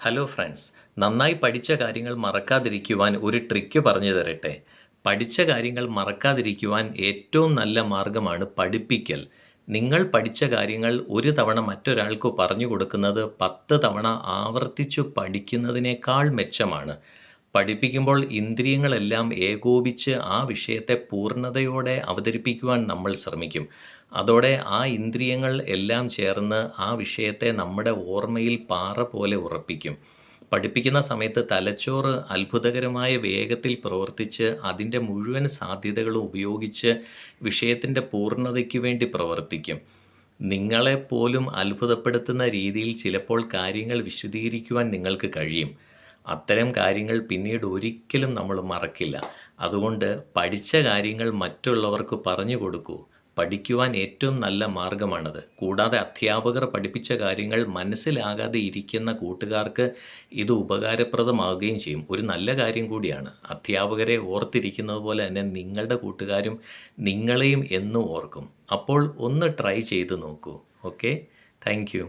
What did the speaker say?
Hello friends, നന്നായി പഠിച്ച കാര്യങ്ങൾ മറക്കാതിരിക്കുവാൻ ഒരു ട്രിക്ക് പറഞ്ഞു തരട്ടെ. പഠിച്ച കാര്യങ്ങൾ മറക്കാതിരിക്കുവാൻ ഏറ്റവും നല്ല മാർഗ്ഗമാണ് പഠിപ്പിക്കൽ. നിങ്ങൾ പഠിച്ച കാര്യങ്ങൾ ഒരു തവണ മറ്റൊരാൾക്ക് പറഞ്ഞു കൊടുക്കുന്നത് 10 തവണ ആവർത്തിച്ചു പഠിക്കുന്നതിനേക്കാൾ മെച്ചമാണ്. പഠിപ്പിക്കുമ്പോൾ ഇന്ദ്രിയങ്ങളെല്ലാം ഏകോപിച്ച് ആ വിഷയത്തെ പൂർണ്ണതയോടെ അവതരിപ്പിക്കുവാൻ നമ്മൾ ശ്രമിക്കും. അതോടെ ആ ഇന്ദ്രിയങ്ങൾ എല്ലാം ചേർന്ന് ആ വിഷയത്തെ നമ്മുടെ ഓർമ്മയിൽ പാറ പോലെ ഉറപ്പിക്കും. പഠിപ്പിക്കുന്ന സമയത്ത് തലച്ചോറ് അത്ഭുതകരമായ വേഗത്തിൽ പ്രവർത്തിച്ച് അതിൻ്റെ മുഴുവൻ സാധ്യതകളും ഉപയോഗിച്ച് വിഷയത്തിൻ്റെ പൂർണ്ണതയ്ക്ക് വേണ്ടി പ്രവർത്തിക്കും. നിങ്ങളെപ്പോലും അത്ഭുതപ്പെടുത്തുന്ന രീതിയിൽ ചിലപ്പോൾ കാര്യങ്ങൾ വിശദീകരിക്കുവാൻ നിങ്ങൾക്ക് കഴിയും. അത്തരം കാര്യങ്ങൾ പിന്നീട് ഒരിക്കലും നമ്മൾ മറക്കില്ല. അതുകൊണ്ട് പഠിച്ച കാര്യങ്ങൾ മറ്റുള്ളവർക്ക് പറഞ്ഞു കൊടുക്കൂ. പഠിക്കുവാൻ ഏറ്റവും നല്ല മാർഗ്ഗമാണത്. കൂടാതെ അധ്യാപകർ പഠിപ്പിച്ച കാര്യങ്ങൾ മനസ്സിലാകാതെ ഇരിക്കുന്ന കൂട്ടുകാർക്ക് ഇത് ഉപകാരപ്രദമാവുകയും ചെയ്യും. ഒരു നല്ല കാര്യം കൂടിയാണ്. അധ്യാപകരെ ഓർത്തിരിക്കുന്നത് പോലെ തന്നെ നിങ്ങളുടെ കൂട്ടുകാരും നിങ്ങളെയും എന്നും ഓർക്കും. അപ്പോൾ ഒന്ന് ട്രൈ ചെയ്ത് നോക്കൂ. Okay, thank you.